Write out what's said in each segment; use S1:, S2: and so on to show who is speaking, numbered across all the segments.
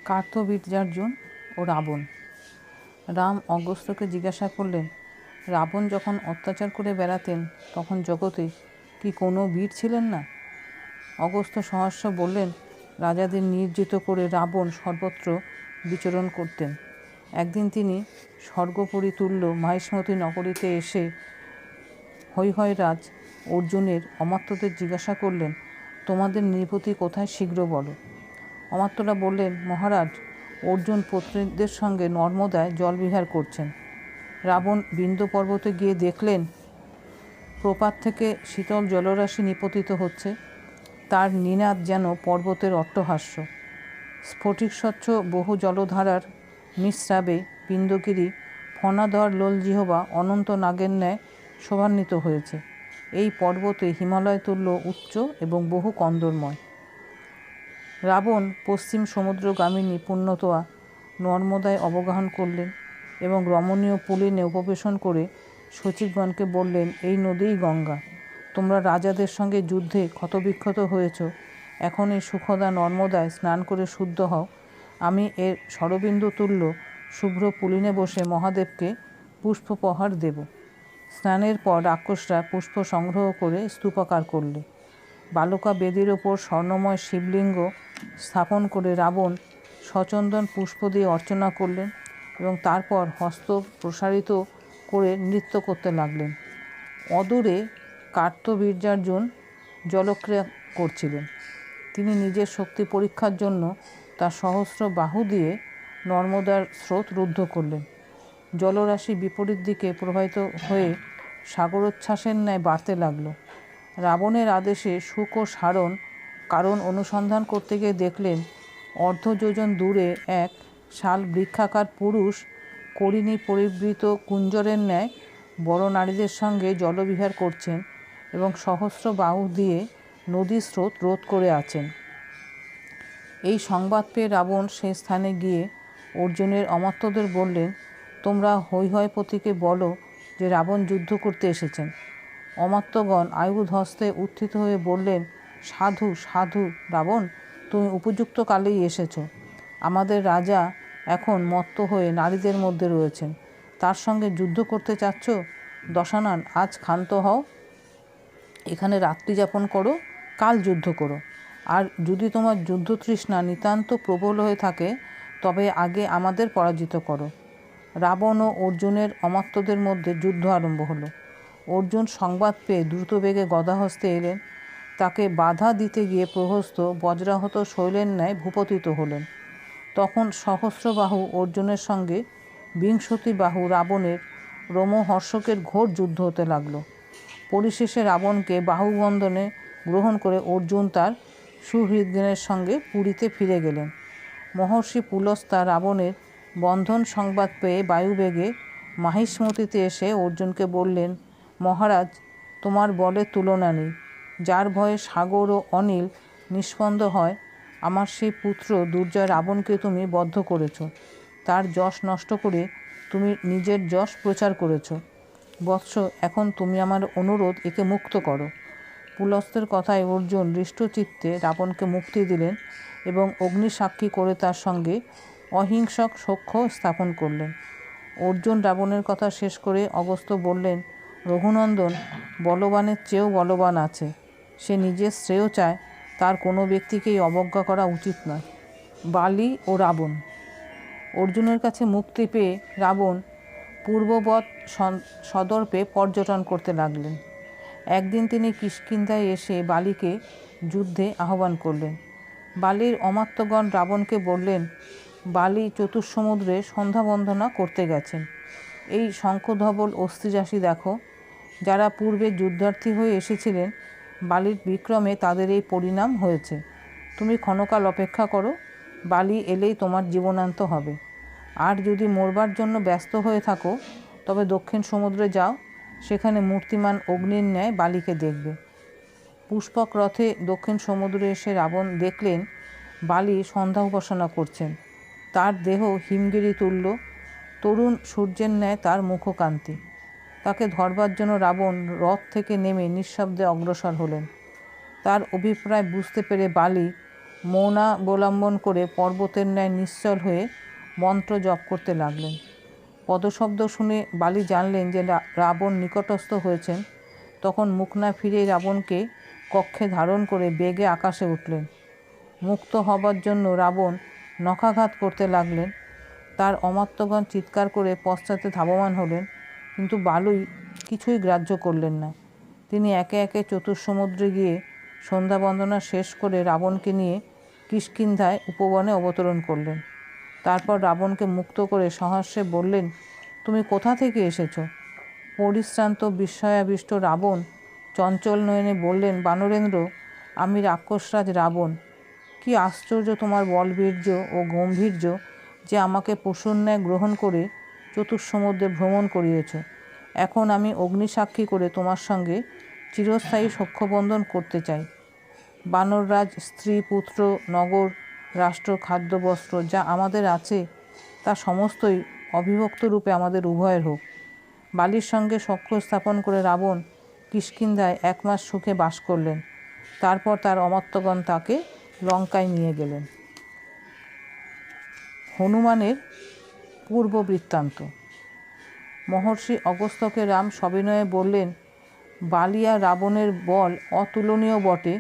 S1: কার্তবীর্যার্জুন ও রাবণ। রাম অগস্ত্যকে জিজ্ঞাসা করলেন, রাবণ যখন অত্যাচার করে বেড়াতেন তখন জগতে কি কোনো বীর ছিলেন না? অগস্ত্য সহস্র বললেন, রাজাদের নিয়োজিত করে রাবণ সর্বত্র বিচরণ করতেন। একদিন তিনি স্বর্গপরিতুল্য মাহিষ্মতী নগরীতে এসে হৈহয়রাজ অর্জুনের অমাত্যদের জিজ্ঞাসা করলেন, তোমাদের নৃপতি কোথায়, শীঘ্র বলো। অমাত্যরা বললেন, মহারাজ, অর্জুন পত্নীদের সঙ্গে নর্মদায় জলবিহার করছেন। রাবণ বিন্ধ্য পর্বতে গিয়ে দেখলেন প্রপাত থেকে শীতল জলরাশি নিপতিত হচ্ছে। তার নিনাদ যেন পর্বতের অট্টহাস্য। স্ফটিকস্বচ্ছ বহু জলধারার নিঃস্রাবে পিণ্ডগিরি ফণাধর লোলজিহ্বা অনন্ত নাগের ন্যায় শোভান্বিত হয়েছে। এই পর্বতে হিমালয় তুল্য উচ্চ এবং বহু কন্দরময়। রাবণ পশ্চিম সমুদ্রগামিনী পুণ্যতোয়া নর্মদায় অবগাহন করলেন এবং রমণীয় পুলিনে উপবেশন করে সচিবগণকে বললেন, এই নদীই গঙ্গা। তোমরা রাজাদের সঙ্গে যুদ্ধে ক্ষতবিক্ষত হয়েছ, এখন এই সুখদা নর্মদায় স্নান করে শুদ্ধ হও। আমি এর শরবিন্দু তুল্য শুভ্র পুলিনে বসে মহাদেবকে পুষ্পোপহার দেব। স্নানের পর রাক্ষসরা পুষ্প সংগ্রহ করে স্তূপাকার করলে। বালুকা বেদির ওপর স্বর্ণময় শিবলিঙ্গ স্থাপন করে রাবণ সচন্দন পুষ্প দিয়ে অর্চনা করলেন এবং তারপর হস্ত প্রসারিত করে নৃত্য করতে লাগলেন। অদূরে কার্তবীর্যার্জুন জলক্রিয়া করছিলেন। তিনি নিজের শক্তি পরীক্ষার জন্য তার সহস্র বাহু দিয়ে নর্মদার স্রোত রুদ্ধ করলেন। জলরাশি বিপরীত দিকে প্রবাহিত হয়ে সাগরোচ্ছ্বাসের ন্যায় বাড়তে লাগল। রাবণের আদেশে শুক ও সারণ কারণ অনুসন্ধান করতে গিয়ে দেখলেন অর্ধযোজন দূরে এক শাল বৃক্ষাকার পুরুষ করিণী পরিবৃত কুঞ্জরের ন্যায় বড় নারীদের সঙ্গে জলবিহার করছেন এবং সহস্র বাহু দিয়ে নদীর স্রোত রোধ করে আছেন। এই সংবাদ পেয়ে রাবণ সেই স্থানে গিয়ে অর্জুনের অমাত্যদের বললেন, তোমরা হৈহয়পতিকে বলো যে রাবণ যুদ্ধ করতে এসেছেন। অমাত্যগণ আয়ুধ হস্তে উত্থিত হয়ে বললেন, সাধু সাধু রাবণ, তুমি উপযুক্ত কালেই এসেছ। আমাদের রাজা এখন মত্ত হয়ে নারীদের মধ্যে রয়েছেন, তার সঙ্গে যুদ্ধ করতে চাচ্ছ? দশানন, আজ ক্ষান্ত হও, এখানে রাত্রি যাপন করো, কাল যুদ্ধ করো। আর যদি তোমার যুদ্ধতৃষ্ণা নিতান্ত প্রবল হয়ে থাকে তবে আগে আমাদের পরাজিত করো। রাবণ ও অর্জুনের অমাত্যদের মধ্যে যুদ্ধ আরম্ভ হলো। অর্জুন সংবাদ পেয়ে দ্রুতবেগে গদাহস্তে এলেন। তাকে বাধা দিতে গিয়ে প্রহস্ত বজ্রাহত শৈলের ন্যায় ভূপতিত হলেন। তখন সহস্রবাহু অর্জুনের সঙ্গে বিংশতি বাহু রাবণের রোমহর্ষকের ঘোর যুদ্ধ হতে লাগল। পরিশেষে রাবণকে বাহুবন্ধনে গ্রহণ করে অর্জুন তার সুহৃদ্গণের সঙ্গে পুরীতে ফিরে গেলেন। মহর্ষি পুলস্ত্য রাবণের বন্ধন সংবাদ পেয়ে বায়ুবেগে মাহিষ্মতিতে এসে অর্জুনকে বললেন, মহারাজ, তোমার বলের তুলনা নেই। যার ভয়ে সাগর ও অনিল নিস্পন্দ হয়, আমার সেই পুত্র দুর্জয় রাবণকে তুমি বদ্ধ করেছ। তার যশ নষ্ট করে তুমি নিজের যশ প্রচার করেছ। বৎস, এখন তুমি আমার অনুরোধ, একে মুক্ত করো। পুলস্ত্যের কথায় অর্জুন হৃষ্টচিত্তে রাবণকে মুক্তি দিলেন এবং অগ্নিসাক্ষী করে তার সঙ্গে অহিংসক সখ্য স্থাপন করলেন। অর্জুন রাবণের কথা শেষ করে অগস্ত্য বললেন, রঘুনন্দন, বলবানের চেয়েও বলবান আছে। সে নিজের শ্রেয় চায়, তার কোনো ব্যক্তিকেই অবজ্ঞা করা উচিত নয়। বালি ও রাবণ। অর্জুনের কাছে মুক্তি পেয়ে রাবণ পূর্ববৎ সদর্পে পর্যটন করতে লাগলেন। একদিন তিনি কিষ্কিন্ধায় এসে বালিকে যুদ্ধে আহ্বান করলেন। বালির অমাত্যগণ রাবণকে বললেন, বালি চতুর্সমুদ্রে সন্ধ্যাবন্দনা করতে গেছেন। এই শঙ্খধবল অস্থিরাশি দেখো। যারা পূর্বে যুদ্ধার্থী হয়ে এসেছিলেন, বালির বিক্রমে তাদের এই পরিণাম হয়েছে। তুমি ক্ষণকাল অপেক্ষা করো, বালি এলেই তোমার জীবনান্ত হবে। আর যদি মরবার জন্য ব্যস্ত হয়ে থাকো তবে দক্ষিণ সমুদ্রে যাও, সেখানে মূর্তিমান অগ্নির ন্যায় বালিকে দেখবে। পুষ্পক রথে দক্ষিণ সমুদ্রে এসে রাবণ দেখলেন বালি সন্ধ্যা উপাসনা করছেন। তার দেহ হিমগিরি তুল্য, তরুণ সূর্যের ন্যায় তার মুখকান্তি। তাকে ধরবার জন্য রাবণ রথ থেকে নেমে নিঃশব্দে অগ্রসর হলেন। তার অভিপ্রায় বুঝতে পেরে বালি মৌনাবলম্বন করে পর্বতের ন্যায় নিশ্চল হয়ে মন্ত্র জপ করতে লাগলেন। পদশব্দ শুনে বালি জানলেন যে রাবণ নিকটস্থ হয়েছেন। তখন মুখ না ফিরে রাবণকে কক্ষে ধারণ করে বেগে আকাশে উঠলেন। মুক্ত হবার জন্য রাবণ নখাঘাত করতে লাগলেন। তার অমাত্যগণ চিৎকার করে পশ্চাতে ধাবমান হলেন, কিন্তু বালুই কিছুই গ্রাহ্য করলেন না। তিনি একে একে চতুর্সমুদ্রে গিয়ে সন্ধ্যা বন্দনা শেষ করে রাবণকে নিয়ে কিষ্কিন্ধায় উপবনে অবতরণ করলেন। তারপর রাবণকে মুক্ত করে সহাস্যে বললেন, তুমি কোথা থেকে এসেছ? পরিশ্রান্ত বিস্ময়াবিষ্ট রাবণ চঞ্চল নয়নে বললেন, বানরেন্দ্র, আমি রাক্ষসরাজ রাবণ। কি আশ্চর্য তোমার বলবীর্য ও গম্ভীর্য যে আমাকে পশুর ন্যায় গ্রহণ করে চতুর্সমুদ্রে ভ্রমণ করিয়েছ। এখন আমি অগ্নিসাক্ষী করে তোমার সঙ্গে চিরস্থায়ী সখ্যবন্ধন করতে চাই। বানররাজ, স্ত্রী, পুত্র, নগর, রাষ্ট্র, খাদ্য, বস্ত্র যা আমাদের আছে তা সমস্তই অবিভক্ত রূপে আমাদের উভয়ের হোক। বালির সঙ্গে সখ্য স্থাপন করে রাবণ কিষ্কিন্ধায় 1 মাস সুখে বাস করলেন। তারপর তার অমাত্যগণ তাকে লঙ্কায় নিয়ে গেলেন। হনুমানের পূর্ব বৃত্তান্ত। মহর্ষি অগস্ত্যকে রাম সবিনয়ে বললেন, বালি আর রাবণের বল অতুলনীয় বটে,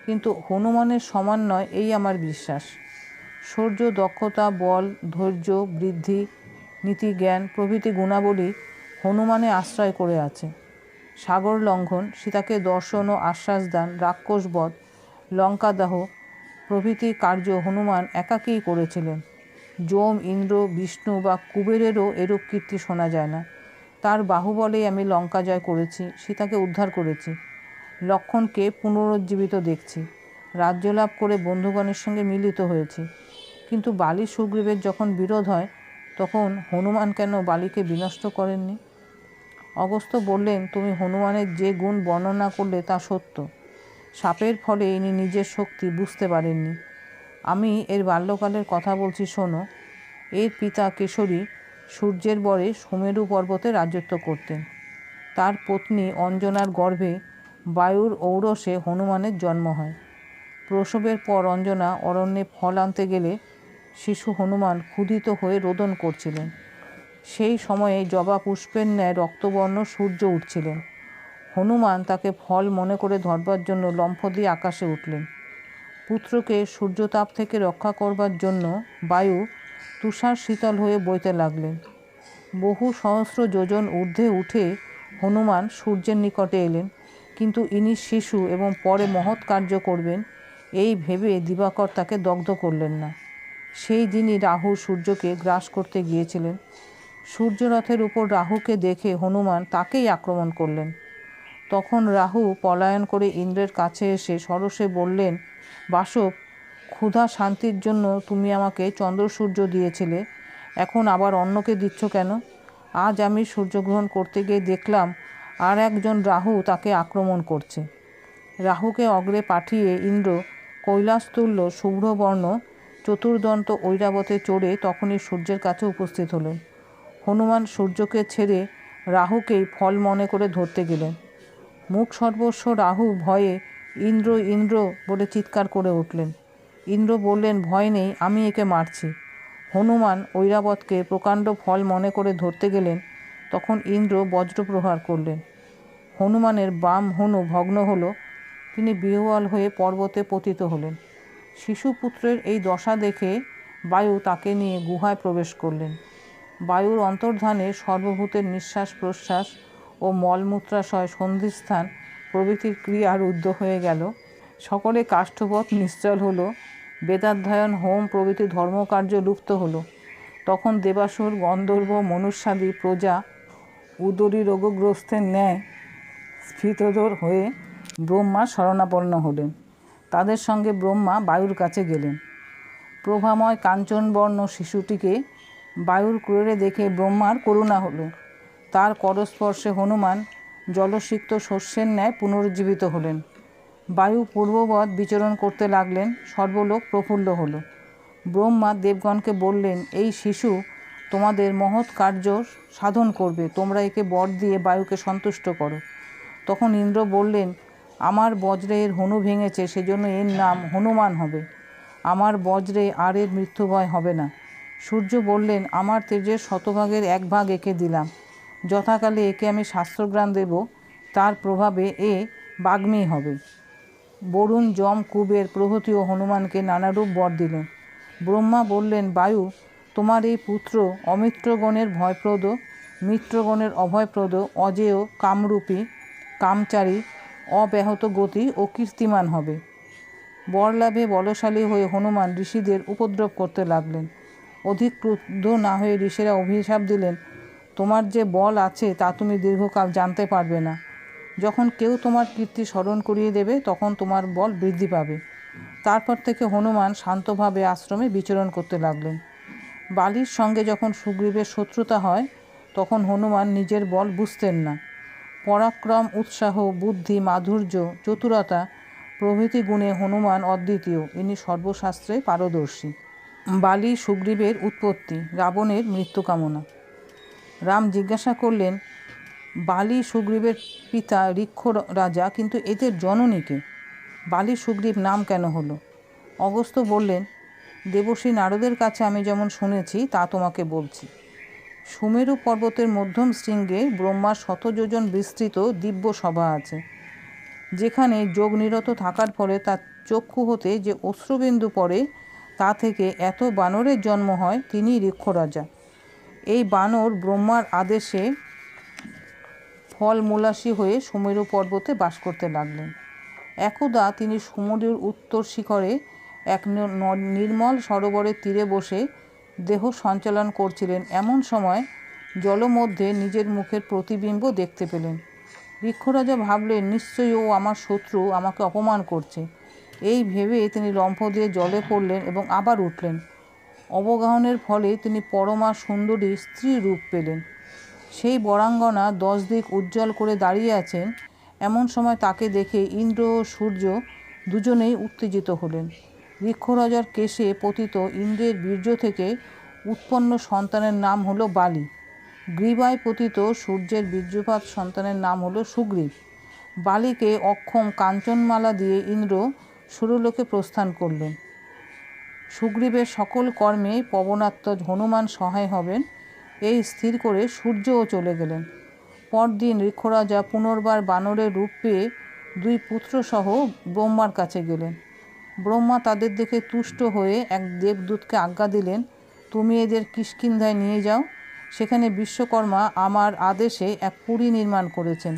S1: কিন্তু হনুমানের সমান নয় এই আমার বিশ্বাস। শৌর্য, দক্ষতা, বল, ধৈর্য, বৃদ্ধি, নীতি, জ্ঞান প্রভৃতি গুণাবলী হনুমানে আশ্রয় করে আছে। সাগর লঙ্ঘন, সীতাকে দর্শন ও আশ্বাস দান, রাক্ষসবধ, লঙ্কাদাহ প্রভৃতি কার্য হনুমান একাকীই করেছিলেন। যম, ইন্দ্র, বিষ্ণু বা কুবেরেরও এরূপ কীর্তি শোনা যায় না। তার বাহুবলেই আমি লঙ্কা জয় করেছি, সীতাকে উদ্ধার করেছি, লক্ষ্মণকে পুনরুজ্জীবিত দেখছি, রাজ্যলাভ করে বন্ধুগণের সঙ্গে মিলিত হয়েছি। কিন্তু বালি সুগ্রীবের যখন বিরোধ হয় তখন হনুমান কেন বালিকে বিনষ্ট করেননি? অগস্ত্য বললেন, তুমি হনুমানের যে গুণ বর্ণনা করলে তা সত্য। শাপের ফলে ইনি নিজের শক্তি বুঝতে পারেননি। আমি এর বাল্যকালের কথা বলছি, শোনো। এর পিতা কেশরী সূর্যের বরে সুমেরু পর্বতে রাজত্ব করতেন। তার পত্নী অঞ্জনার গর্ভে বায়ুর ঔরসে হনুমানের জন্ম হয়। প্রসবের পর অঞ্জনা অরণ্যে ফল আনতে গেলে শিশু হনুমান ক্ষুধিত হয়ে রোদন করছিলেন। সেই সময়ে জবা পুষ্পের ন্যায় রক্তবর্ণ সূর্য উঠছিলেন। হনুমান তাকে ফল মনে করে ধরবার জন্য লম্ফ দিয়ে আকাশে উঠলেন। পুত্রকে সূর্যতাপ থেকে রক্ষা করবার জন্য বায়ু তুষার শীতল হয়ে বইতে লাগলেন। বহু সহস্র যোজন ঊর্ধ্বে উঠে হনুমান সূর্যের নিকটে এলেন, কিন্তু ইনি শিশু এবং পরে মহৎ কার্য করবেন এই ভেবে দিবাকর তাকে দগ্ধ করলেন না। সেই দিনই রাহু সূর্যকে গ্রাস করতে গিয়েছিলেন। সূর্যরথের উপর রাহুকে দেখে হনুমান তাকেই আক্রমণ করলেন। তখন রাহু পলায়ন করে ইন্দ্রের কাছে এসে সরসে বললেন, বাসব, ক্ষুধা শান্তির জন্য তুমি আমাকে চন্দ্রসূর্য দিয়েছিলে, এখন আবার অন্যকে দিচ্ছ কেন? আজ আমি সূর্যগ্রহণ করতে গিয়ে দেখলাম আর একজন রাহু তাকে আক্রমণ করছে। রাহুকে অগ্রে পাঠিয়ে ইন্দ্র কৈলাসতুল্য শুভ্রবর্ণ চতুর্দন্ত ঐরাবতে চড়ে তখনই সূর্যের কাছে উপস্থিত হলেন। হনুমান সূর্যকে ছেড়ে রাহুকেই ফল মনে করে ধরতে গেলেন। মুখ সর্বস্ব রাহু ভয়ে ইন্দ্র ইন্দ্র বলে চিৎকার করে উঠলেন। ইন্দ্র বললেন, ভয় নেই, আমি একে মারছি। হনুমান ঐরাবতকে প্রকাণ্ড ফল মনে করে ধরতে গেলেন। তখন ইন্দ্র বজ্রপ্রহার করলেন। হনুমানের বাম হনু ভগ্ন হল। তিনি বিহ্বল হয়ে পর্বতে পতিত হলেন। শিশুপুত্রের এই দশা দেখে বায়ু তাকে নিয়ে গুহায় প্রবেশ করলেন। বায়ুর অন্তর্ধানে সর্বভূতের নিঃশ্বাস প্রশ্বাস ও মলমূত্রাশয় সন্ধিস্থান প্রভৃতির ক্রিয়া রুদ্ধ হয়ে গেল। সকলে কাষ্ঠবৎ নিশ্চল হলো। বেদাধ্যয়ন, হোম প্রভৃতি ধর্মকার্য লুপ্ত হলো। তখন দেবাসুর, গন্ধর্ব, মনুষ্যাদি প্রজা উদরী রোগগ্রস্তের ন্যায় স্ফীতদর হয়ে ব্রহ্মার শরণাপন্ন হলেন। তাদের সঙ্গে ব্রহ্মা বায়ুর কাছে গেলেন। প্রভাময় কাঞ্চনবর্ণ শিশুটিকে বায়ুর ক্রোড়ে দেখে ব্রহ্মার করুণা হলো। তার করস্পর্শে হনুমান জলসিক্ত শস্যের ন্যায় পুনরুজ্জীবিত হলেন। বায়ু পূর্ববৎ বিচরণ করতে লাগলেন। সর্বলোক প্রফুল্ল হল। ব্রহ্মা দেবগণকে বললেন, এই শিশু তোমাদের মহৎ কার্য সাধন করবে, তোমরা একে বর দিয়ে বায়ুকে সন্তুষ্ট করো। তখন ইন্দ্র বললেন, আমার বজ্রে এর হনু ভেঙেছে, সেজন্য এর নাম হনুমান হবে। আমার বজ্রে আর এর মৃত্যু ভয় হবে না। সূর্য বললেন, আমার তেজের শতভাগের 1 ভাগ একে দিলাম। যথাকালে একে আমি শাস্ত্রজ্ঞান দেব, তার প্রভাবে এ বাগ্মী হবে। বরুণ, যম, কুবের প্রভৃতি ও হনুমানকে নানারূপ বর দিলেন। ব্রহ্মা বললেন, বায়ু, তোমার এই পুত্র অমিত্রগণের ভয়প্রদ, মিত্রগণের অভয়প্রদ, অজেয়, কামরূপী, কামচারী, অব্যাহত গতি ও কীর্তিমান হবে। বরলাভে বলশালী হয়ে হনুমান ঋষিদের উপদ্রব করতে লাগলেন। অধিক ক্রুদ্ধ না হয়ে ঋষিরা অভিশাপ দিলেন, তোমার যে বল আছে তা তুমি দীর্ঘকাল জানতে পারবে না। যখন কেউ তোমার কীর্তি স্মরণ করিয়ে দেবে তখন তোমার বল বৃদ্ধি পাবে। তারপর থেকে হনুমান শান্তভাবে আশ্রমে বিচরণ করতে লাগলেন। বালির সঙ্গে যখন সুগ্রীবের শত্রুতা হয় তখন হনুমান নিজের বল বুঝতেন না। পরাক্রম, উৎসাহ, বুদ্ধি, মাধুর্য, চতুরতা প্রভৃতি গুণে হনুমান অদ্বিতীয়। ইনি সর্বশাস্ত্রে পারদর্শী। বালি সুগ্রীবের উৎপত্তি, রাবণের মৃত্যু কামনা। রাম জিজ্ঞাসা করলেন, বালি সুগ্রীবের পিতা ঋক্ষ রাজা, কিন্তু এদের জননীকে বালি সুগ্রীব নাম কেন হলো? অগস্ত্য বললেন, দেবর্ষি নারদের কাছে আমি যেমন শুনেছি তা তোমাকে বলছি। সুমেরু পর্বতের মধ্যম শৃঙ্গে ব্রহ্মার 100 যোজন বিস্তৃত দিব্য সভা আছে। যেখানে যোগনিরত থাকার ফলে তার চক্ষু হতে যে অশ্রুবিন্দু পড়ে তা থেকে এত বানরের জন্ম হয়, তিনি ঋক্ষরাজা। এই বানর ব্রহ্মার আদেশে ফলমূলাসী হয়ে সুমেরু পর্বতে বাস করতে লাগলেন। একদা তিনি সুমেরুর উত্তর শিখরে এক নির্মল সরোবরের তীরে বসে দেহ সঞ্চালন করছিলেন। এমন সময় জলমধ্যে নিজের মুখের প্রতিবিম্ব দেখতে পেলেন। ঋক্ষরাজা ভাবলেন, নিশ্চয়ই ও আমার শত্রু, আমাকে অপমান করছে। এই ভেবে তিনি লম্ফ দিয়ে জলে পড়লেন এবং আবার উঠলেন। অবগাহনের ফলে তিনি পরমা সুন্দরী স্ত্রী রূপ পেলেন। সেই বরাঙ্গনা 10 দিক উজ্জ্বল করে দাঁড়িয়ে আছেন। এমন সময় তাকে দেখে ইন্দ্র ও সূর্য দুজনেই উত্তেজিত হলেন। ঋক্ষরাজার কেশে পতিত ইন্দ্রের বীর্য থেকে উৎপন্ন সন্তানের নাম হলো বালি। গ্রীবায় পতিত সূর্যের বীর্যপাত সন্তানের নাম হলো সুগ্রীব। বালিকে অক্ষম কাঞ্চনমালা দিয়ে ইন্দ্র সুরলোকে প্রস্থান করলেন। সুগ্রীবের সকল কর্মে পবনাত্মজ হনুমান সহায় হবেন, এই স্থির করে সূর্যও চলে গেলেন। পরদিন ঋক্ষরাজা পুনর্বার বানরের রূপ পেয়ে 2 পুত্রসহ ব্রহ্মার কাছে গেলেন। ব্রহ্মা তাদের দেখে তুষ্ট হয়ে এক দেবদূতকে আজ্ঞা দিলেন, তুমি এদের কিষ্কিন্ধায় নিয়ে যাও। সেখানে বিশ্বকর্মা আমার আদেশে এক পুরী নির্মাণ করেছেন।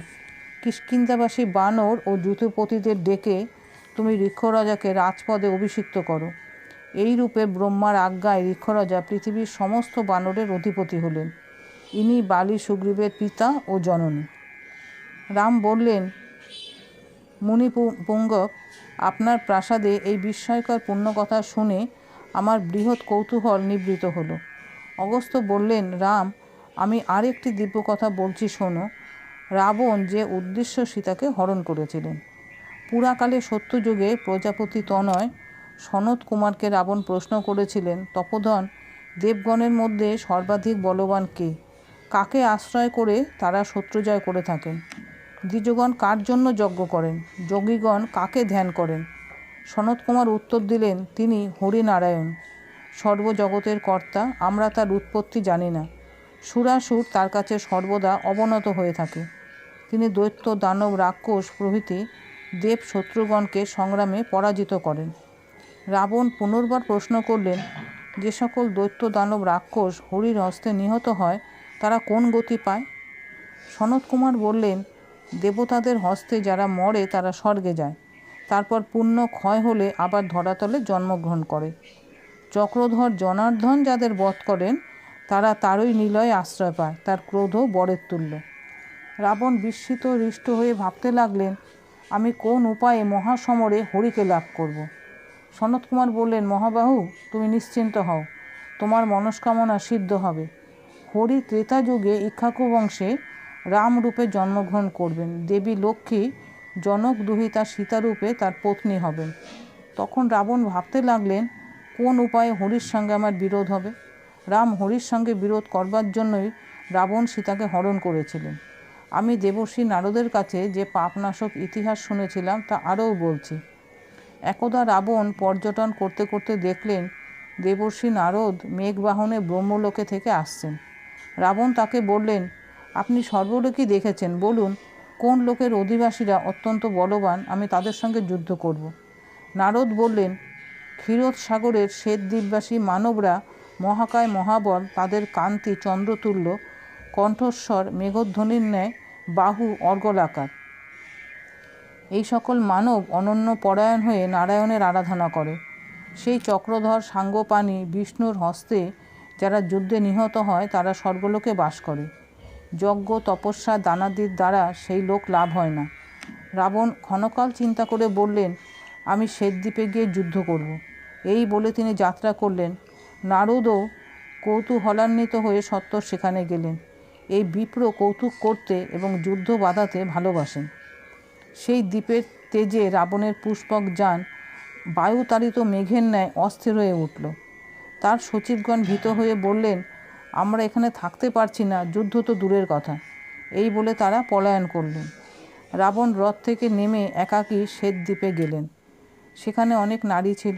S1: কিষ্কিন্ধাবাসী বানর ও যুথপতিদের ডেকে তুমি ঋক্ষরাজাকে রাজপদে অভিষিক্ত করো। এই রূপে ব্রহ্মার আজ্ঞায় ঋক্ষরাজা পৃথিবীর সমস্ত বানরের অধিপতি হলেন। ইনি বালি সুগ্রীবের পিতা ও জননী। রাম বললেন, মুনিপুঙ্গব, আপনার প্রাসাদে এই বিস্ময়কর পুণ্যকথা শুনে আমার বৃহৎ কৌতূহল নিবৃত হলো। অগস্ত্য বললেন, রাম, আমি আর একটি দিব্য কথা বলছি, শোনো। রাবণ যে উদ্দেশ্য সীতাকে হরণ করেছিলেন। পুরাকালে সত্যযুগে প্রজাপতি তনয় সনত কুমারকে রাবণ প্রশ্ন করেছিলেন, তপোধন, দেবগণের মধ্যে সর্বাধিক বলবান কে? কাকে আশ্রয় করে তারা শত্রুজয় করে থাকেন? দ্বিজগণ কার জন্য যজ্ঞ করেন? যোগীগণ কাকে ধ্যান করেন? সনত কুমার উত্তর দিলেন, তিনি হরিনারায়ণ, সর্বজগতের কর্তা। আমরা তার উৎপত্তি জানি না। সুরাসুর তার কাছে সর্বদা অবনত হয়ে থাকে। তিনি দৈত্য, দানব, রাক্ষস প্রভৃতি দেব শত্রুগণকে সংগ্রামে পরাজিত করেন। রাবণ পুনর্বার প্রশ্ন করলেন, যে সকল দৈত্য, দানব, রাক্ষস হরির হস্তে নিহত হয় তারা কোন গতি পায়? সনত কুমার বললেন, দেবতাদের হস্তে যারা মরে তারা স্বর্গে যায়, তারপর পুণ্য ক্ষয় হলে আবার ধরাতলে জন্মগ্রহণ করে। চক্রধর জনার্দন যাদের বধ করেন তারা তারই নিলয়ে আশ্রয় পায়। তার ক্রোধও বরের তুল্য। রাবণ বিস্মিত হৃষ্ট হয়ে ভাবতে লাগলেন, আমি কোন উপায়ে মহাসমরে হরিকে লাভ করব। সনত কুমার বললেন, মহাবাহু, তুমি নিশ্চিন্ত হও, তোমার মনস্কামনা সিদ্ধ হবে। হরি ত্রেতা যুগে ইক্ষ্বাকু বংশে রামরূপে জন্মগ্রহণ করবেন। দেবী লক্ষ্মী জনক দুহিতা সীতারূপে তার পত্নী হবেন। তখন রাবণ ভাবতে লাগলেন, কোন উপায়ে হরির সঙ্গে আমার বিরোধ হবে। রাম হরির সঙ্গে বিরোধ করবার জন্যই রাবণ সীতাকে হরণ করেছিলেন। আমি দেবর্ষি নারদের কাছে যে পাপনাশক ইতিহাস শুনেছিলাম তা আরও বলছি। একদা রাবণ পর্যটন করতে করতে দেখলেন দেবর্ষি নারদ মেঘবাহনে ব্রহ্মলোকে থেকে আসছেন। রাবণ তাকে বললেন, আপনি সর্বলোকই দেখেছেন, বলুন কোন লোকের অধিবাসীরা অত্যন্ত বলবান, আমি তাদের সঙ্গে যুদ্ধ করব। নারদ বললেন, ক্ষীরোদ সাগরের শ্বেত দ্বীপবাসী মানবরা মহাকায় মহাবল, তাদের কান্তি চন্দ্রতুল্য, কণ্ঠস্বর মেঘধ্বনির ন্যায়, বাহু অর্গলাকার। এই সকল মানব অনন্য পরায়ণ হয়ে নারায়ণের আরাধনা করে। সেই চক্রধর সাঙ্গপাণি বিষ্ণুর হস্তে যারা যুদ্ধে নিহত হয় তারা স্বর্গলোকে বাস করে। যজ্ঞ তপস্যা দানাদির দ্বারা সেই লোক লাভ হয় না। রাবণ ক্ষণকাল চিন্তা করে বললেন, আমি শ্বেতদ্বীপে গিয়ে যুদ্ধ করব। এই বলে তিনি যাত্রা করলেন। নারদও কৌতূহলান্বিত হয়ে সত্বর সেখানে গেলেন। এই বিপ্র কৌতুক করতে এবং যুদ্ধ বাধাতে ভালোবাসেন। সেই দ্বীপের তেজে রাবণের পুষ্পক যান বায়ুতাড়িত মেঘের ন্যায় অস্থির হয়ে উঠল। তার সচিবগণ ভীত হয়ে বললেন, আমরা এখানে থাকতে পারছি না, যুদ্ধ তো দূরের কথা। এই বলে তারা পলায়ন করলেন। রাবণ রথ থেকে নেমে একাকী শ্বেতদ্বীপে গেলেন। সেখানে অনেক নারী ছিল।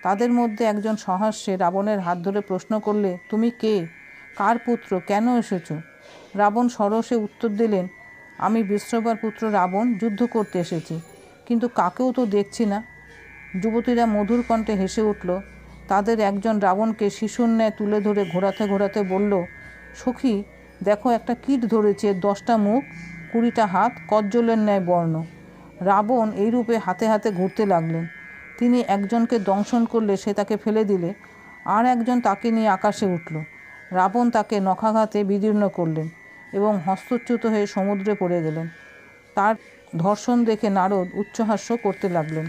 S1: তাদের মধ্যে একজন সহাস্যে রাবণের হাত ধরে প্রশ্ন করলে, তুমি কে, কার পুত্র, কেন এসেছ? রাবণ সরসে উত্তর দিলেন, আমি বিশ্রবার পুত্র রাবণ যুদ্ধ করতে এসেছি, কিন্তু কাকেও তো দেখছি না। যুবতীরা মধুর কণ্ঠে হেসে উঠল। তাদের একজন রাবণকে শিশুর ন্যায় তুলে ধরে ঘোরাতে ঘোরাতে বলল, সখী দেখো, একটা কীট ধরেছে, 10টা মুখ, 20টা হাত, কজ্জলের ন্যায় বর্ণ। রাবণ এইরূপে হাতে হাতে ঘুরতে লাগলেন। তিনি একজনকে দংশন করলে সে তাকে ফেলে দিলে আর একজন তাকে নিয়ে আকাশে উঠল। রাবণ তাকে নখাঘাতে বিদীর্ণ করলেন এবং হস্তচ্যুত হয়ে সমুদ্রে পড়ে গেলেন। তার ধর্ষণ দেখে নারদ উচ্চহাস্য করতে লাগলেন।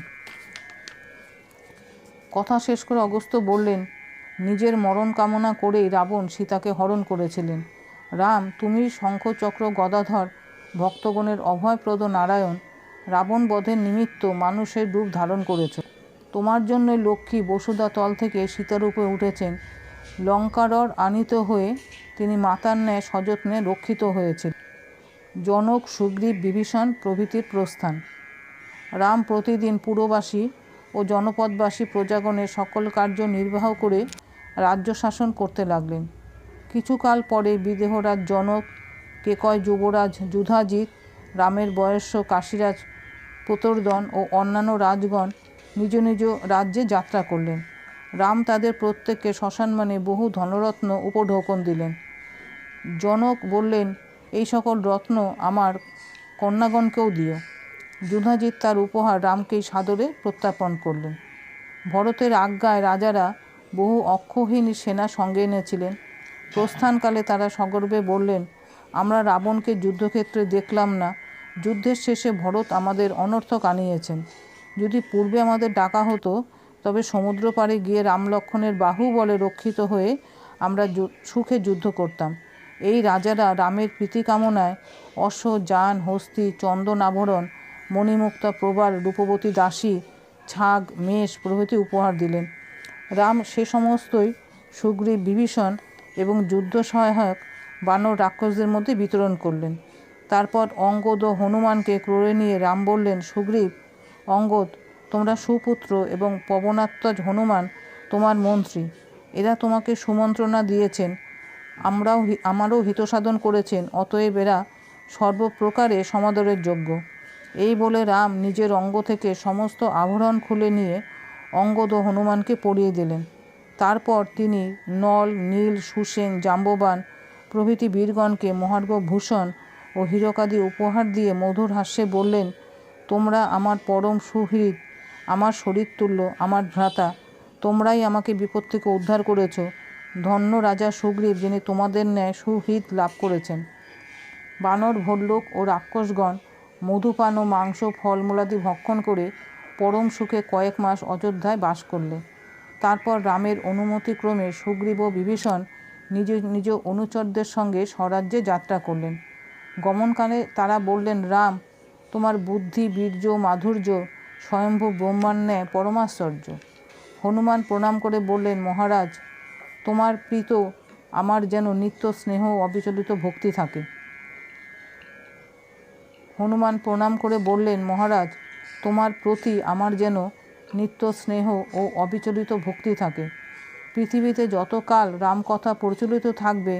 S1: কথা শেষ করে অগস্ত্য বললেন, নিজের মরণ কামনা করেই রাবণ সীতাকে হরণ করেছিলেন। রাম, তুমি শঙ্খচক্র গদাধর ভক্তগণের অভয়প্রদ নারায়ণ, রাবণ বধের নিমিত্ত মানুষের রূপ ধারণ করেছ। তোমার জন্যই লক্ষ্মী বসুধা তল থেকে সীতারূপে উঠেছেন। লঙ্কারর আনিত হয়ে তিনি মাতার ন্যায় সযত্নে রক্ষিত হয়েছিল। জনক, সুগ্রীব, বিভীষণ প্রভৃতির প্রস্থান। রাম প্রতিদিন পুরবাসী ও জনপদবাসী প্রজাগণের সকল কার্য নির্বাহ করে রাজ্য শাসন করতে লাগলেন। কিছুকাল পরে বিদেহরাজ জনক, কেকয় যুবরাজ যুধাজিৎ, রামের বয়স্য কাশীরাজ প্রতর্দন ও অন্যান্য রাজগণ নিজ নিজ রাজ্যে যাত্রা করলেন। রাম তাদের প্রত্যেককে শ্মশানমানে বহু ধনরত্ন উপঢৌকন দিলেন। জনক বললেন, এই সকল রত্ন আমার কন্যাগণকেও দিও। যুধাজিৎ তার উপহার রামকেই সাদরে প্রত্যাপন করলেন। ভরতের আজ্ঞায় রাজারা বহু অক্ষহীন সেনা সঙ্গে এনেছিলেন। প্রস্থানকালে তারা সগর্বে বললেন, আমরা রাবণকে যুদ্ধক্ষেত্রে দেখলাম না। যুদ্ধের শেষে ভরত আমাদের অনর্থক আনিয়েছেন। যদি পূর্বে আমাদের ডাকা হতো তবে সমুদ্র পাড়ে গিয়ে রাম লক্ষ্মণের বাহু বলে রক্ষিত হয়ে আমরা সুখে যুদ্ধ করতাম। এই রাজারা রামের প্রীতি কামনায় অশ্ব, যান, হস্তি, চন্দন আভরণ, মণিমুক্তা প্রবাল, রূপবতী দাসী, ছাগ, মেষ প্রভৃতি উপহার দিলেন। রাম সে সমস্তই সুগ্রীব, বিভীষণ এবং যুদ্ধ সহায়ক বানর রাক্ষসদের মধ্যে বিতরণ করলেন। তারপর অঙ্গদ ও হনুমানকে ক্রোড়ে নিয়ে রাম বললেন, সুগ্রীব, অঙ্গদ, তোমরা সুপুত্র এবং পবনাত্মজ হনুমান তোমার মন্ত্রী। এরা তোমাকে সুমন্ত্রণা দিয়েছেন, আমারও হিতসাধন করেছেন, অতএব এরা সর্বপ্রকারে সমাদরের যোগ্য। এই বলে রাম নিজের অঙ্গ থেকে সমস্ত আভরণ খুলে নিয়ে অঙ্গদ ও হনুমানকে পরিয়ে দিলেন। তারপর তিনি নল, নীল, সুসেন, জাম্ববান প্রভৃতি বীরগণকে মহার্ঘ ভূষণ ও হীরকাদি উপহার দিয়ে মধুর হাস্যে বললেন, তোমরা আমার পরম সুহৃদ, আমার শরীরতুল্য, আমার ভ্রাতা। তোমরাই আমাকে বিপদ থেকে উদ্ধার করেছ। ধন্য রাজা সুগ্রীব, যিনি তোমাদের ন্যায় সুহৃদ লাভ করেছেন। বানর, ভল্লুক ও রাক্ষসগণ মধুপান ও মাংস, ফলমূলাদি ভক্ষণ করে পরম সুখে কয়েক মাস অযোধ্যায় বাস করলে। তারপর রামের অনুমতিক্রমে সুগ্রীব ও বিভীষণ নিজ নিজ অনুচরদের সঙ্গে স্বরাজ্যে যাত্রা করলেন। গমনকালে তারা বললেন, রাম, তোমার বুদ্ধি, বীর্য, মাধুর্য স্বয়ম্ভু ব্রহ্মার ন্যায় পরমাশ্চর্য। হনুমান প্রণাম করে বললেন, মহারাজ, তোমার প্রীত আমার যেন নিত্য স্নেহ ও অবিচলিত ভক্তি থাকে। হনুমান প্রণাম করে বললেন, মহারাজ, তোমার প্রতি আমার যেন নিত্য স্নেহ ও অবিচলিত ভক্তি থাকে। পৃথিবীতে যতকাল রামকথা প্রচলিত থাকবে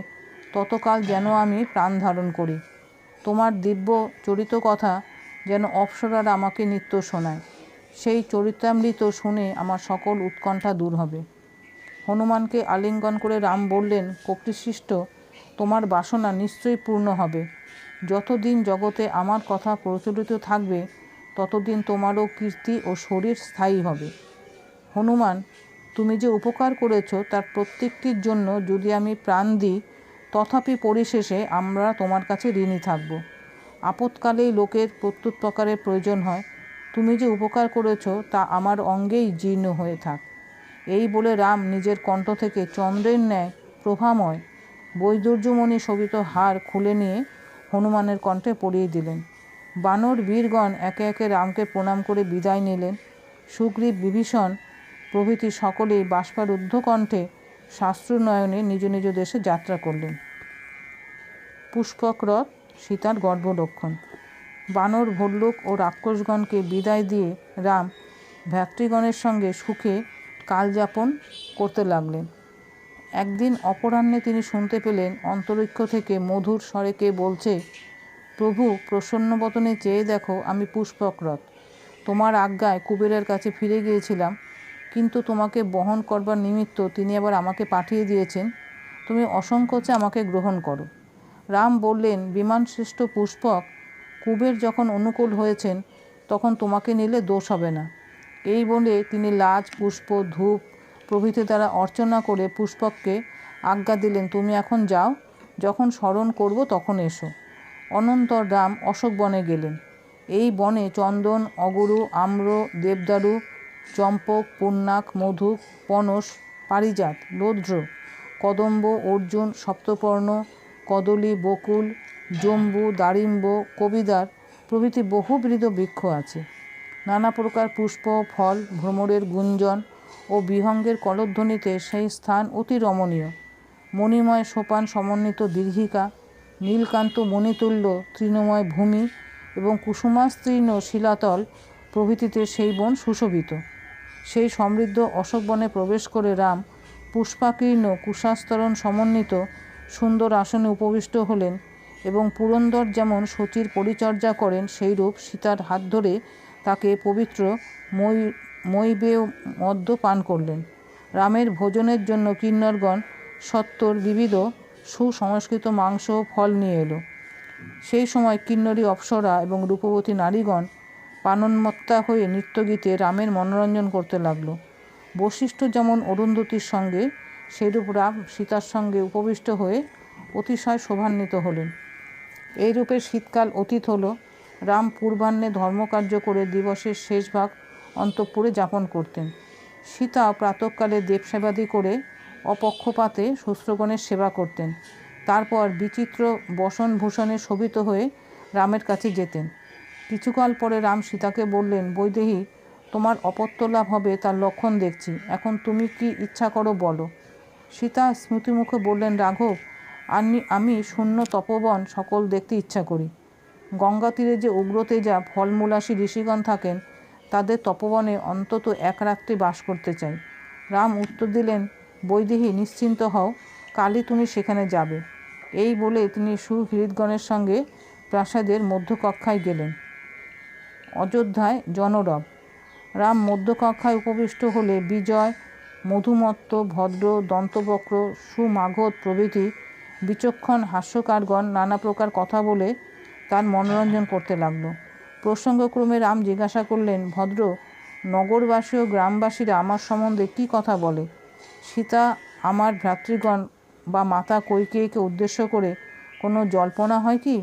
S1: ততকাল যেন আমি প্রাণ ধারণ করি। তোমার দিব্য চরিত কথা যেন অপ্সরারা আমাকে নিত্য শোনায়। সেই চরিতামৃত শুনে আমার সকল উৎকণ্ঠা দূর হবে। হনুমানকে আলিঙ্গন করে রাম বললেন, কর্তৃশিষ্ট, তোমার বাসনা নিশ্চয়ই পূর্ণ হবে। যতদিন জগতে আমার কথা প্রচলিত থাকবে ততদিন তোমারও কীর্তি ও শরীর স্থায়ী হবে। হনুমান, তুমি যে উপকার করেছ তার প্রত্যেকটির জন্য যদি আমি প্রাণ দিই, তথাপি পরিশেষে আমরা তোমার কাছে ঋণী থাকব। আপৎকালেই লোকের প্রত্যুপকারের প্রয়োজন হয়। তুমি যে উপকার করেছ তা আমার অঙ্গেই জীর্ণ হয়ে থাক। এই বলে রাম নিজের কণ্ঠ থেকে চন্দ্রের ন্যায় প্রভাময় বৈদুর্যমণি শোভিত হার খুলে নিয়ে হনুমানের কণ্ঠে পরিয়ে দিলেন। বানর বীরগণ একে একে রামকে প্রণাম করে বিদায় নিলেন। সুগ্রীব, বিভীষণ প্রভৃতি সকলেই বাষ্পারুদ্ধ কণ্ঠে শাস্ত্রনয়নে নিজ নিজ দেশে যাত্রা করলেন। পুষ্পক রথ সীতার গর্ভলক্ষণ। বানর, ভল্লুক ও রাক্ষসগণকে বিদায় দিয়ে রাম ভ্রাতৃগণের সঙ্গে সুখে কালযাপন করতে লাগলেন। একদিন অপরাহ্নে তিনি শুনতে পেলেন অন্তরিক্ষ থেকে মধুর স্বরে কে বলছে, প্রভু, প্রসন্নবদনে চেয়ে দেখো, আমি পুষ্পক রথ। তোমার আজ্ঞায় কুবেরের কাছে ফিরে গিয়েছিলাম, কিন্তু তোমাকে বহন করবার নিমিত্ত তিনি আবার আমাকে পাঠিয়ে দিয়েছেন। তুমি অসংকোচে আমাকে গ্রহণ করো। রাম বললেন, বিমানশ্রেষ্ঠ পুষ্পক, কুবের যখন অনুকূল হয়েছেন তখন তোমাকে নিলে দোষ হবে না। এই বলে তিনি লাজ, পুষ্প, ধূপ প্রভৃতি দ্বারা অর্চনা করে পুষ্পককে আজ্ঞা দিলেন, তুমি এখন যাও, যখন স্মরণ করব তখন এসো। অনন্তর রাম অশোক বনে গেলেন। এই বনে চন্দন, অগুরু, আম্র, দেবদারু, চম্পক, পুন্নাক, মধু, পনস, পারিজাত, লোদ্র, কদম্ব, অর্জুন, সপ্তপর্ণ, কদলী, বকুল, জম্বু, দারিম্ব, কবিদার প্রভৃতি বহুবিধ বৃক্ষ আছে। নানা প্রকার পুষ্প, ফল, ভ্রমরের গুঞ্জন ও বিহঙ্গের কলধ্বনিতে সেই স্থান অতি রমণীয়। মণিময় সোপান সমন্বিত দীর্ঘিকা, নীলকান্ত মণিতুল্য তৃণময় ভূমি এবং কুসুমাস্তীর্ণ শিলাতল প্রভৃতিতে সেই বন সুশোভিত। সেই সমৃদ্ধ অশোক বনে প্রবেশ করে রাম পুষ্পাকীর্ণ কুশাস্তরণ সমন্বিত সুন্দর আসনে উপবিষ্ট হলেন এবং পুরন্দর যেমন সতীর পরিচর্যা করেন সেইরূপ সীতার হাত ধরে তাকে পবিত্র মৈবেয় মদ্য পান করলেন। রামের ভোজনের জন্য কিন্নরগণ সত্বর বিবিধ সুসংস্কৃত মাংস ও ফল নিয়ে এলো। সেই সময় কিন্নরী অপ্সরা এবং রূপবতী নারীগণ পানোন্মত্তা হয়ে নৃত্যগীতে রামের মনোরঞ্জন করতে লাগল। বশিষ্ঠ যেমন অরুন্ধতীর সঙ্গে, সেইরূপ রাম সীতার সঙ্গে উপবিষ্ট হয়ে অতিশয় শোভান্বিত হলেন। এইরূপে শীতকাল অতীত হল। রাম পূর্বাহ্নে ধর্মকার্য করে দিবসের শেষ ভাগ অন্তঃপুরে যাপন করতেন। সীতা প্রাতঃকালে দেবসেবাদি করে অপক্ষপাতে শ্বশ্রগণের সেবা করতেন। তারপর বিচিত্র বসনভূষণে শোভিত হয়ে রামের কাছে যেতেন। কিছুকাল পরে রাম সীতাকে বললেন, বৈদেহী, তোমার অপত্য লাভ হবে তার লক্ষণ দেখছি, এখন তুমি কি ইচ্ছা করো বলো। সীতা স্মৃতিমুখে বললেন, রাঘব, আমি শূন্য তপবন সকল দেখতে ইচ্ছা করি। গঙ্গা তীরে যে উগ্রতেজা ফলমূলাসী ঋষিগণ থাকেন তাদের তপবনে অন্তত এক রাত্রি বাস করতে চাই। রাম উত্তর দিলেন, বৈদেহী, নিশ্চিন্ত হও, কালই তুমি সেখানে যাবে। এই বলে তিনি সুহৃদগণের সঙ্গে প্রাসাদের মধ্যকক্ষায় গেলেন। অযোধ্যায় জনরব। রাম মধ্যকক্ষায় উপবিষ্ট হলে বিজয়, মধুমত্ত, ভদ্র, দন্তবক্র, সুমাগধ প্রভৃতি বিচক্ষণ হাস্যকারগণ নানা প্রকার কথা বলে তার মনোরঞ্জন করতে লাগলো। প্রসঙ্গক্রমে রাম জিজ্ঞাসা করলেন, ভদ্র, নগরবাসী ও গ্রামবাসীরা আমার সম্বন্ধে কী কথা বলে? সীতা আমার ভ্রাতৃগণ বা মাতা কৈকেয়ীকে উদ্দেশ্য করে কোনো জল্পনা হয় কি?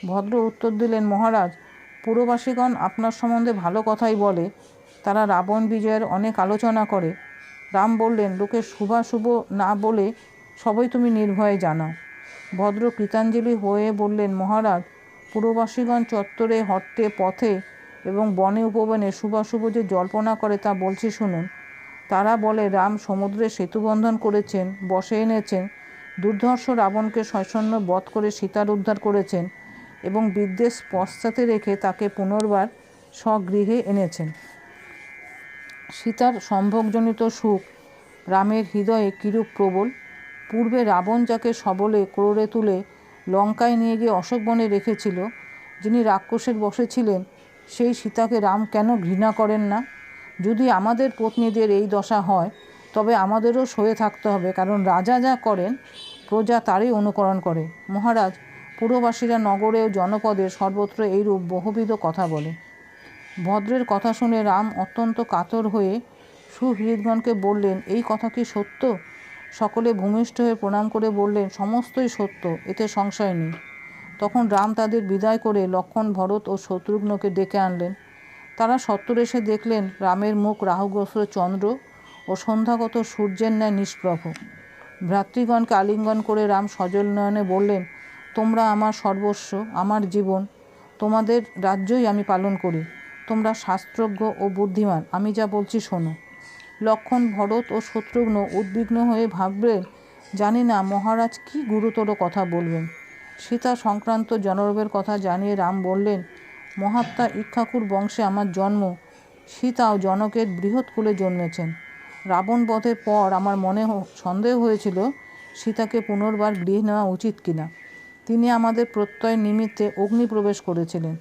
S1: ভদ্র উত্তর দিলেন, মহারাজ, পুরবাসীগণ আপনার সম্বন্ধে ভালো কথাই বলে। তারা রাবণ বিজয়ের অনেক আলোচনা করে। রাম বললেন, লোকে শুভাশুভ না বলে সবই তুমি নির্ভয়ে জানাও। ভদ্র কৃতাঞ্জলি হয়ে বললেন, মহারাজ, পুরবাসীগণ চত্বরে, হট্টে, পথে এবং বনে উপবনে শুভাশুভ যে জল্পনা করে তা বলছি শুনুন। তারা বলে রাম সমুদ্রে সেতুবন্ধন করেছেন, বশে এনেছেন, দুর্ধর্ষ রাবণকে সৈন্য বধ করে সীতার উদ্ধার করেছেন এবং বিদ্বেষ পশ্চাতে রেখে তাকে পুনর্বার স্বগৃহে এনেছেন। সীতার সম্ভোগজনিত সুখ রামের হৃদয়ে কিরূপ প্রবল। পূর্বে রাবণ যাকে সবলে ক্রোড়ে তুলে লঙ্কায় নিয়ে গিয়ে অশোকবনে রেখেছিল, যিনি রাক্ষসের বশে ছিলেন, সেই সীতাকে রাম কেন ঘৃণা করেন না? যদি আমাদের পত্নীদের এই দশা হয় তবে আমাদেরও সয়ে থাকতে হবে, কারণ রাজা যা করেন প্রজা তারই অনুকরণ করে। মহারাজ, পুরবাসীরা নগরে ও জনপদে সর্বত্র এইরূপ বহুবিধ কথা বলে। ভদ্রের কথা শুনে রাম অত্যন্ত কাতর হয়ে সুহৃদগণকে বললেন, এই কথা কি সত্য? সকলে ভূমিষ্ঠ হয়ে প্রণাম করে বললেন, সমস্তই সত্য, এতে সংশয় নেই। তখন রাম তাদের বিদায় করে লক্ষ্মণ, ভরত ও শত্রুঘ্নকে ডেকে আনলেন। তারা সত্বর এসে দেখলেন রামের মুখ রাহুগ্রস্ত চন্দ্র ও সন্ধ্যাগত সূর্যের ন্যায় নিষ্প্রভ। ভ্রাতৃগণকে আলিঙ্গন করে রাম সজল নয়নে বললেন, তোমরা আমার সর্বস্ব, আমার জীবন, তোমাদের রাজ্যই আমি পালন করি। তোমরা শাস্ত্রজ্ঞ ও বুদ্ধিমান, আমি যা বলছি শোনো। লক্ষ্মণ, ভরত ও শত্রুঘ্ন উদ্বিগ্ন হয়ে ভাবলেন, জানি না মহারাজ কি গুরুতর কথা বলবেন। সীতা সংক্রান্ত জনরবের কথা জানিয়ে রাম বললেন, মহাত্মা ইক্ষ্বাকুর বংশে আমার জন্ম। সীতাও জনকের বৃহৎ কুলে জন্মেছেন। রাবণ বধের পর আমার মনে সন্দেহ হয়েছিল সীতাকে পুনর্বার গৃহে নেওয়া উচিত কিনা। তিনি আমাদের প্রত্যয় নিমিত্তে অগ্নি প্রবেশ করেছিলেন।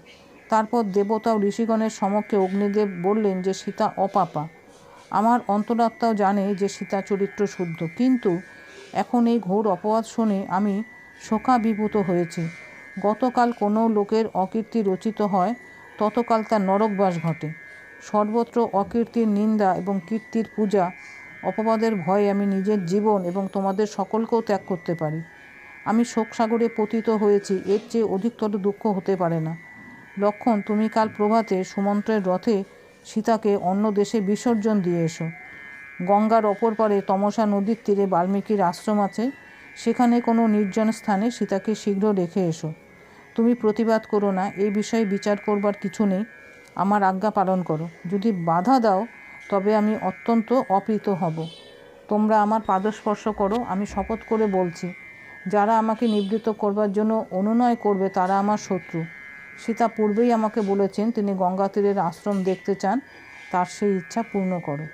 S1: তারপর দেবতা ও ঋষিগণের সমক্ষে অগ্নিদেব বললেন যে সীতা অপাপা। আমার অন্তরাত্মাও জানে যে সীতা চরিত্র শুদ্ধ, কিন্তু এখন এই ঘোর অপবাদ শুনে আমি শোকাভিভূত হয়েছি। গতকাল কোনো লোকের অকীর্তি রচিত হয়, ততকাল তার নরকবাস ঘটে। সর্বত্র অকীর্তির নিন্দা এবং কীর্তির পূজা, অপবাদের ভয়ে আমি নিজের জীবন এবং তোমাদের সকলকেও ত্যাগ করতে পারি। আমি শোকসাগরে পতিত হয়েছি, এর চেয়ে অধিকতর দুঃখ হতে পারে না। লক্ষ্মণ, তুমি কাল প্রভাতে সুমন্ত্রের রথে সীতাকে অন্য দেশে বিসর্জন দিয়ে এসো। গঙ্গার অপর পারে তমসা নদীর তীরে বাল্মীকির আশ্রম আছে, সেখানে কোনো নির্জন স্থানে সীতাকে শীঘ্র রেখে এসো। তুমি প্রতিবাদ করো না, এই বিষয়ে বিচার করবার কিছু নেই। আমার আজ্ঞা পালন করো। যদি বাধা দাও তবে আমি অত্যন্ত অপ্রীত হব। তোমরা আমার পাদস্পর্শ করো, আমি শপথ করে বলছি, যারা আমাকে নিবৃত্ত করবার জন্য অনুনয় করবে তারা আমার শত্রু। সীতা পূর্বেই আমাকে বলেছেন তিনি গঙ্গা তীরের আশ্রম দেখতে চান, তার সেই ইচ্ছা পূর্ণ করো।